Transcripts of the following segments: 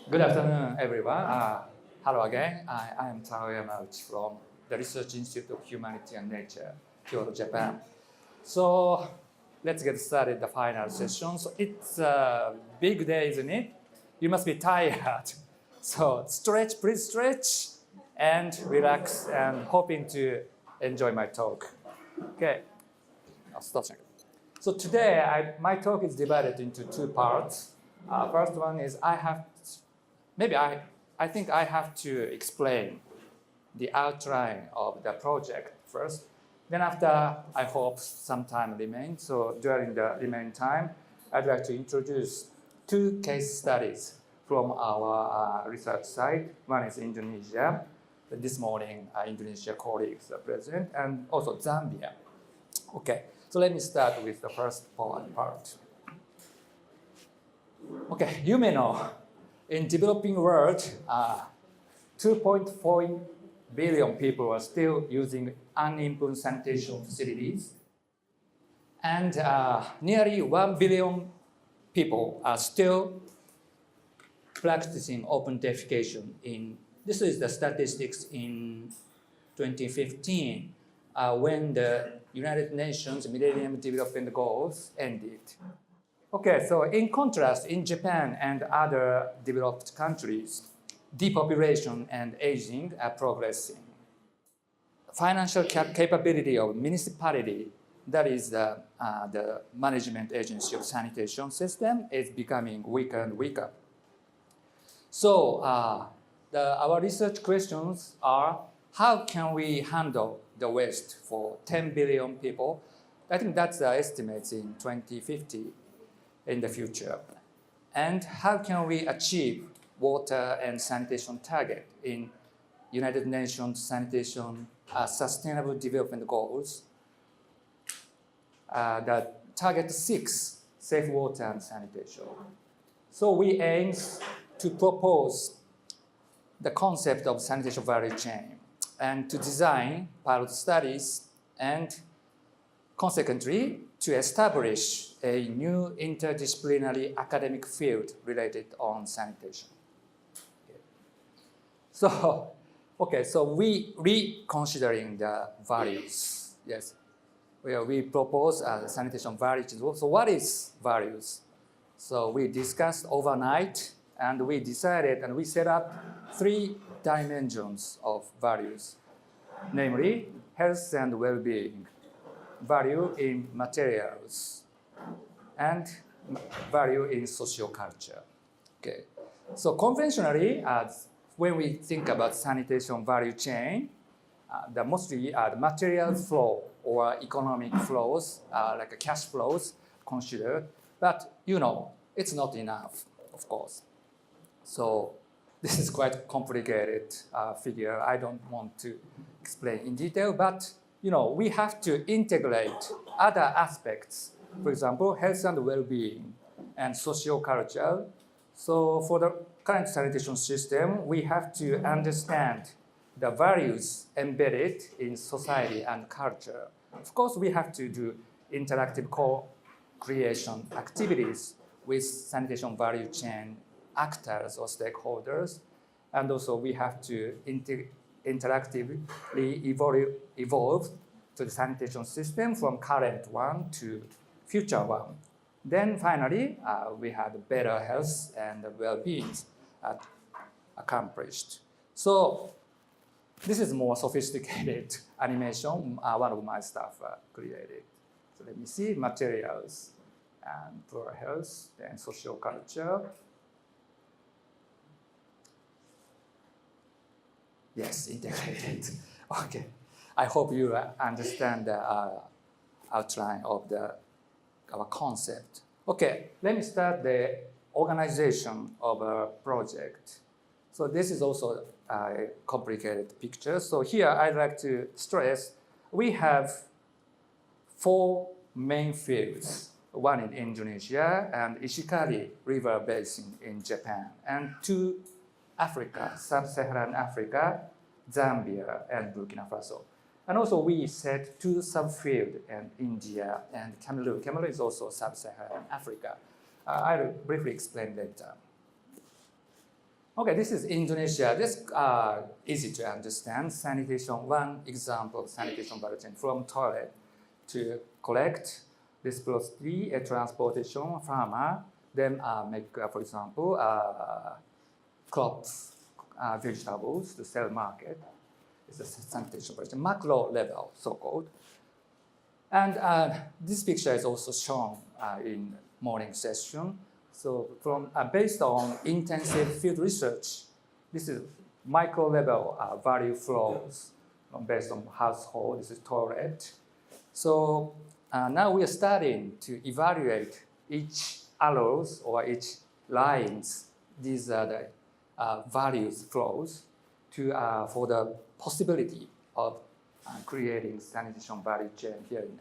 Good afternoon, everyone. Hello again. I am Taro Yamauchi from the Research Institute of Humanity and Nature, Kyoto, Japan. So let's get started the final session. So it's a big day, isn't it? You must be tired. So stretch, please stretch, and relax, and hoping to enjoy my talk. Okay. I'll stop. So today, my talk is divided into two parts. First one is I think I have to explain the outline of the project first. Then after, I hope some time remains. So during the remaining time, I'd like to introduce two case studies from our research site. One is Indonesia. This morning, Indonesia colleagues are present, and also Zambia. Okay, so let me start with the first part. Okay, you may know, in developing world, 2.4 billion people are still using unimproved sanitation facilities, and nearly 1 billion people are still practicing open defecation. This is the statistics in 2015, when the United Nations Millennium Development Goals ended. Okay, so in contrast, in Japan and other developed countries, depopulation and aging are progressing. Financial capability of municipality, that is the management agency of sanitation system, is becoming weaker and weaker. So our research questions are, how can we handle the waste for 10 billion people? I think that's the estimates in 2050 in the future. And how can we achieve water and sanitation target in United Nations Sanitation Sustainable Development Goals that target 6, safe water and sanitation. So we aim to propose the concept of sanitation value chain and to design pilot studies and consequently to establish a new interdisciplinary academic field related on sanitation. So, okay, so we reconsidering the values. Yes, we propose sanitation values. So what is values? So we discussed overnight, and we decided and we set up 3 dimensions of values, namely health and well-being, value in materials, and value in social culture. Okay, so conventionally, when we think about sanitation value chain, the mostly the material flow or economic flows, like cash flows, considered. But you know, it's not enough, of course. So this is quite complicated figure. I don't want to explain in detail, but you know, we have to integrate other aspects, for example, health and well-being and social culture. So for the current sanitation system, we have to understand the values embedded in society and culture. Of course, we have to do interactive co-creation activities with sanitation value chain actors or stakeholders. And also we have to interactively evolve to the sanitation system from current one to future one. Then finally, we had better health and well-being accomplished. So this is more sophisticated animation one of my staff created. So let me see, materials and poor health and social culture. Yes, integrated. Okay. I hope you understand the outline of our concept. Okay, let me start the organization of a project. So this is also a complicated picture. So here I'd like to stress we have 4 main fields, one in Indonesia and Ishikari River Basin in Japan, and 2 Africa, Sub-Saharan Africa, Zambia, and Burkina Faso. And also we set 2 subfields in India and Cameroon. Cameroon is also Sub-Saharan Africa. I'll briefly explain later. Okay, this is Indonesia. This is easy to understand. Sanitation, one example of sanitation value chain from toilet to collect, reciprocity, transportation, farmer, then make, for example, crops, vegetables to sell market. It's a sanitation value chain, macro level, so-called. And this picture is also shown in morning session. So from based on intensive field research, this is micro level value flows based on household. This is toilet. So now we are starting to evaluate each arrows or each lines. These are the values flows to for the possibility of creating sanitation value chain here in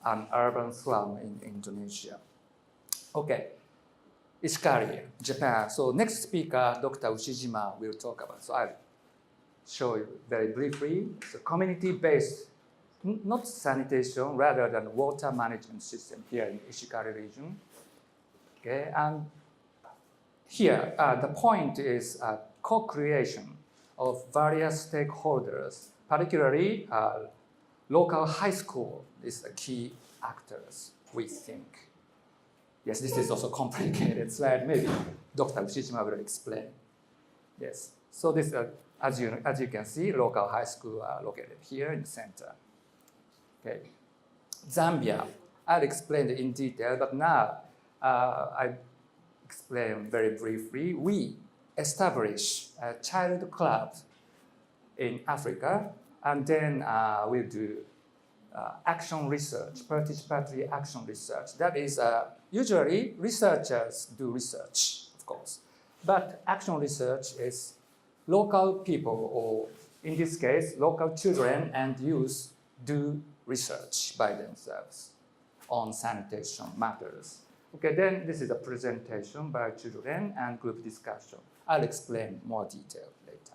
an urban slum in Indonesia. Okay, Ishikari, Japan. So next speaker, Dr. Ushijima, will talk about. So I'll show you very briefly. So community-based, not sanitation, rather than water management system here in Ishikari region. Okay, and here the point is co-creation of various stakeholders, particularly local high school is a key actors, we think. Yes, this is also complicated slide. Maybe Dr. Ushijima will explain. Yes, so this, as you can see, local high school are located here in the center. Okay, Zambia, I'll explain it in detail, but now I explain very briefly. We establish a child club in Africa, and then we'll do action research, participatory action research. That is, usually researchers do research, of course, but action research is local people, or in this case, local children and youth do research by themselves on sanitation matters. Okay, then this is a presentation by children and group discussion. I'll explain more detail later.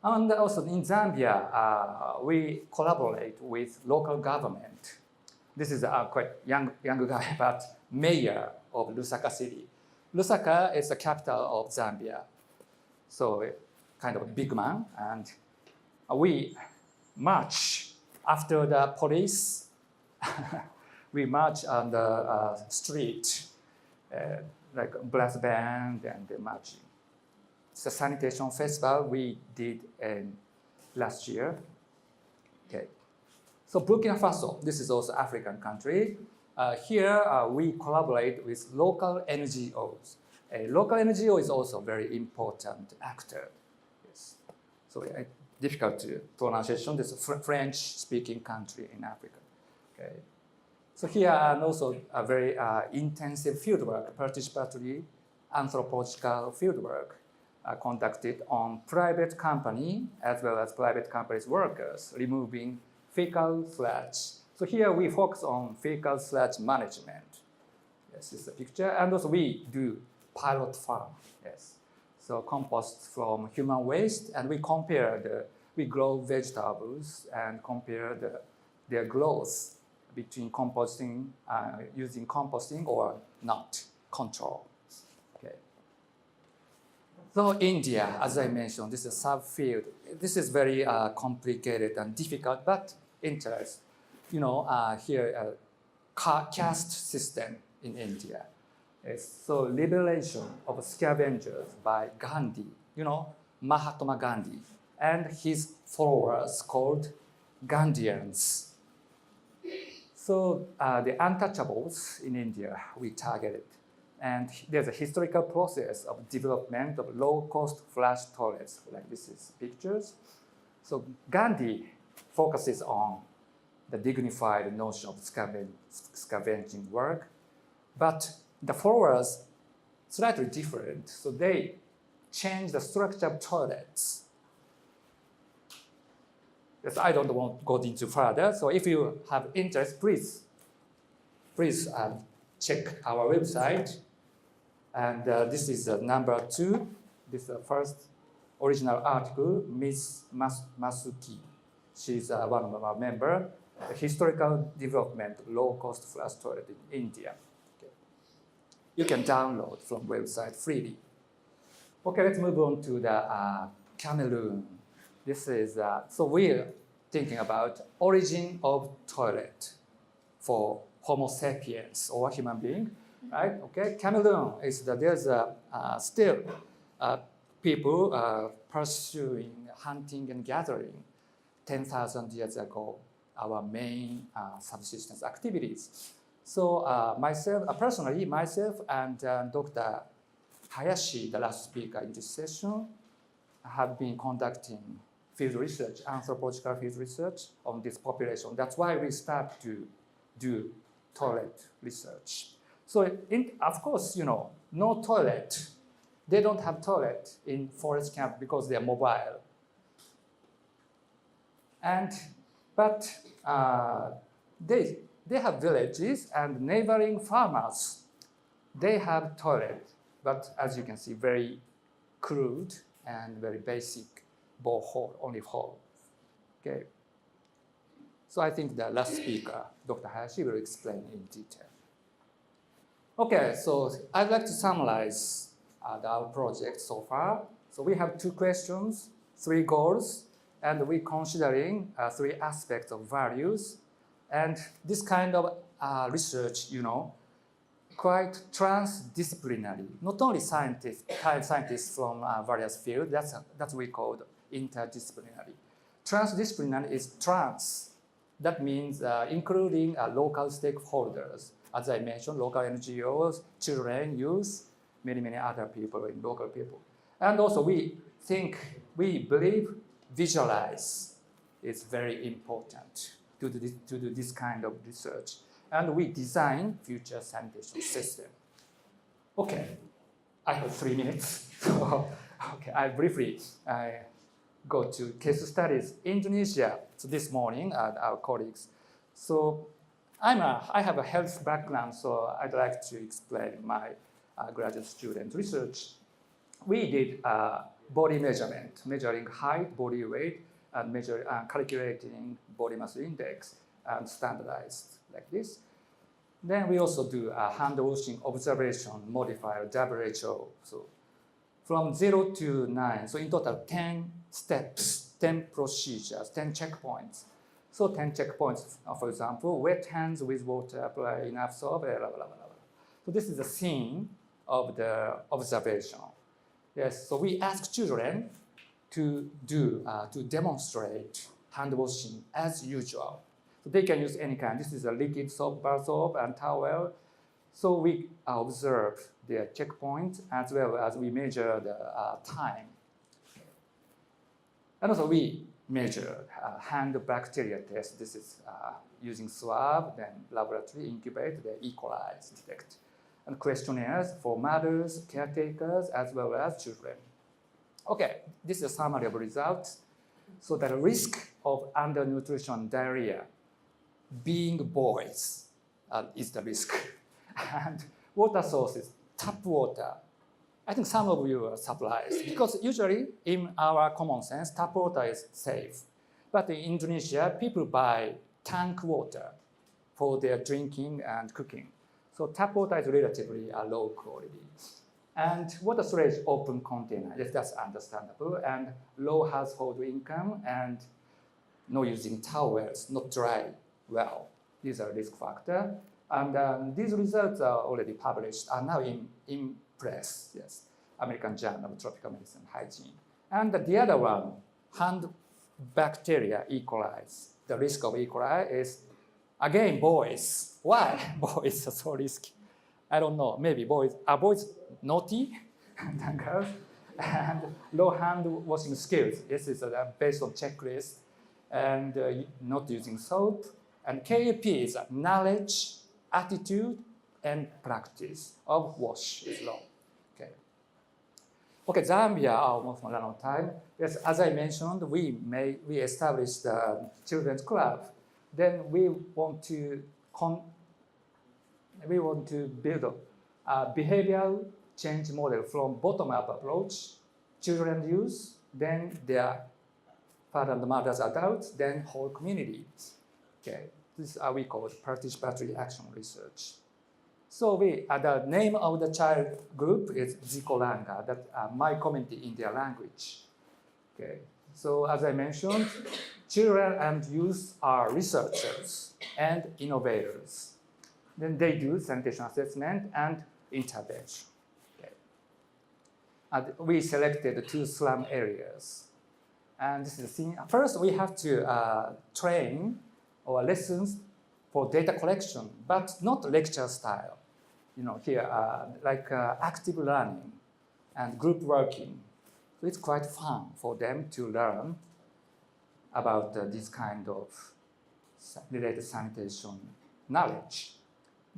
And also in Zambia, we collaborate with local government. This is a quite young guy, but mayor of Lusaka city. Lusaka is the capital of Zambia, so kind of a big man. And we march after the police. We march on the street, like brass band and marching. It's a sanitation festival we did last year. Okay. So Burkina Faso, this is also African country. Here we collaborate with local NGOs. A local NGO is also a very important actor. Yes. So difficult to pronunciation. This is a French-speaking country in Africa. Okay. So here and also a very intensive fieldwork, participatory anthropological fieldwork conducted on private company as well as private company's workers, removing fecal sludge. So here we focus on fecal sludge management. Yes, this is a picture. And also we do pilot farm. Yes. So compost from human waste, and we grow vegetables and compare their growth between composting, using composting or not, control. Okay. So India, as I mentioned, this is a subfield. This is very complicated and difficult, but interesting. You know, here caste system in India. So liberation of scavengers by Gandhi, you know, Mahatma Gandhi, and his followers called Gandhians. So the untouchables in India, we targeted. And there's a historical process of development of low-cost flush toilets, like this is pictures. So Gandhi focuses on the dignified notion of scavenging work, but the followers slightly different. So they change the structure of toilets. Yes, I don't want to go into further. So if you have interest, please check our website. And this is number 2. This is the first original article, Miss Masuki. She's one of our members. Historical development, low-cost flush toilet in India. Okay. You can download from website freely. Okay, let's move on to the Cameroon. This is so we're thinking about origin of toilet for Homo sapiens or human being, right? Okay, Cameroon is there's still people pursuing hunting and gathering 10,000 years ago. Our main subsistence activities. So personally, myself and Dr. Hayashi, the last speaker in this session, have been conducting field research, anthropological field research on this population. That's why we start to do toilet research. So of course, no toilet. They don't have toilet in forest camp because they are mobile. But they have villages and neighboring farmers. They have toilet, but as you can see, very crude and very basic borehole, only hole. Okay. So I think the last speaker, Dr. Hayashi, will explain in detail. Okay, so I'd like to summarize our project so far. So we have 2 questions, 3 goals, and we're considering 3 aspects of values. And this kind of research, quite transdisciplinary. Not only scientists from various fields, that's what we call interdisciplinary. Transdisciplinary is trans. That means including local stakeholders. As I mentioned, local NGOs, children, youth, many other people, local people. And also we believe visualize is very important to do this kind of research. And we design future sanitation system. Okay, I have 3 minutes. So, okay, I briefly go to case studies. Indonesia, so this morning, our colleagues. So I have a health background, so I'd like to explain my graduate student research. We did body measurement, measuring height, body weight, and calculating body mass index, and standardized like this. Then we also do a hand washing observation modifier, WHO. So from 0 to 9, so in total 10 steps, 10 procedures, 10 checkpoints. So 10 checkpoints, for example, wet hands with water, apply enough soap, blah, blah, blah, blah. So this is the scene of the observation. Yes, so we ask children to demonstrate hand washing as usual. So they can use any kind. This is a liquid soap, bar soap, and towel. So we observe their checkpoint as well as we measure the time. And also we measure hand bacteria test. This is using swab, then laboratory incubate, the E. coli detect. And questionnaires for mothers, caretakers, as well as children. Okay, this is a summary of results. So the risk of undernutrition, diarrhea, being boys is the risk. And water sources, tap water. I think some of you are surprised because usually in our common sense, tap water is safe. But in Indonesia, people buy tank water for their drinking and cooking. So tap water is relatively low quality. And water storage open container, yes, that's understandable, and low household income and no using towels, not dry well. These are risk factors. And these results are already published, are now in press, yes, American Journal of Tropical Medicine Hygiene. And the other one, hand bacteria, E. coli. The risk of E. coli is, again, boys. Why boys are so risky? I don't know, maybe are boys naughty than girls? And low hand washing skills. This is based on checklist and not using soap. And KAP is knowledge, attitude, and practice of wash is law. Okay. Okay, Zambia, almost run out of time. Yes, as I mentioned, we established the children's club. Then we want to build a behavioral change model from bottom-up approach. Children use, then their father and mothers, adults, then whole community. Okay, this is we call it participatory action research. So the name of the child group is Zikolanga, that my community in their language. Okay, so as I mentioned, children and youth are researchers and innovators. Then they do sanitation assessment and intervention. Okay. And we selected 2 slum areas. And this is the thing. First, we have to train our lessons for data collection, but not lecture style. You know, here, like active learning and group working. So it's quite fun for them to learn about this kind of related sanitation knowledge.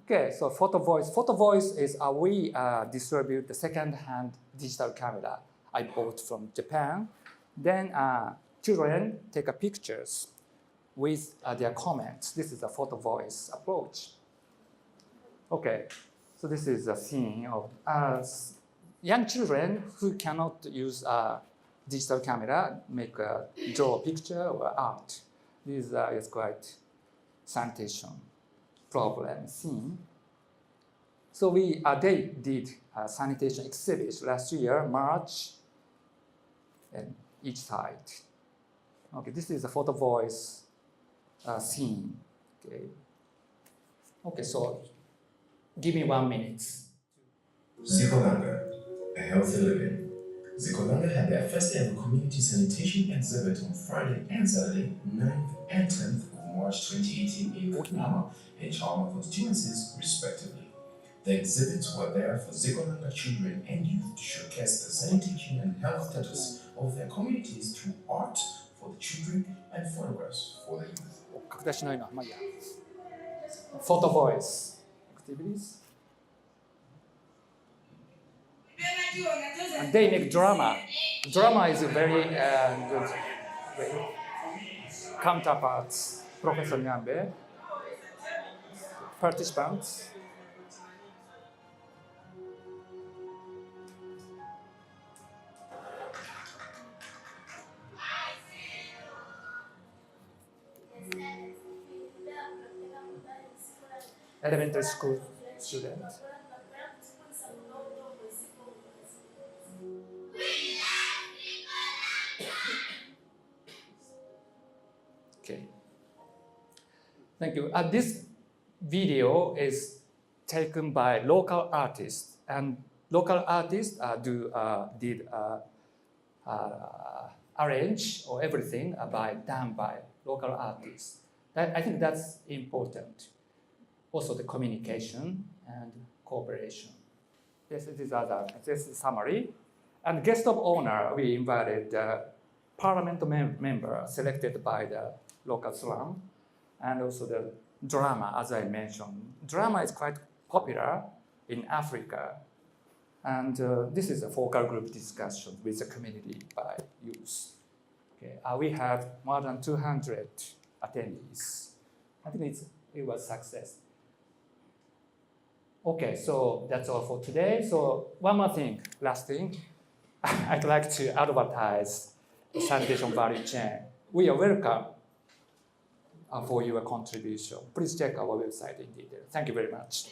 Okay, so PhotoVoice. PhotoVoice is we distribute the second-hand digital camera I bought from Japan. Then children take pictures with their comments. This is a PhotoVoice approach. Okay, so this is a scene of young children who cannot use a digital camera, draw a picture or art. This is quite sanitation problem scene. So they did a sanitation exhibit last year, March, and each side. Okay, this is a PhotoVoice scene. Okay, so give me 1 minute. Zikolanga, a healthy living. Zikolanga had their first ever community sanitation exhibit on Friday and Saturday, 9th and 10th of March 2018 in Burkina and Taro constituencies, respectively. The exhibits were there for Zikolanga children and youth to showcase the sanitation and health status of their communities through art for the children and photographs for the youth. PhotoVoice activities. And they make drama. Drama is a very good counterparts. Professor Nyambe, participants. Elementary school students. Okay. Thank you. This video is taken by local artists, and local artists did arrange or everything done by local artists. I think that's important. Also the communication and cooperation. This is summary. And guest of honor, we invited the parliament member selected by the local slum, and also the drama, as I mentioned. Drama is quite popular in Africa. And this is a focal group discussion with the community by youth. Okay. We have more than 200 attendees. I think it was a success. Okay, so that's all for today. So one more thing, last thing. I'd like to advertise the Sanitation Value Chain. We are welcome for your contribution. Please check our website in detail. Thank you very much.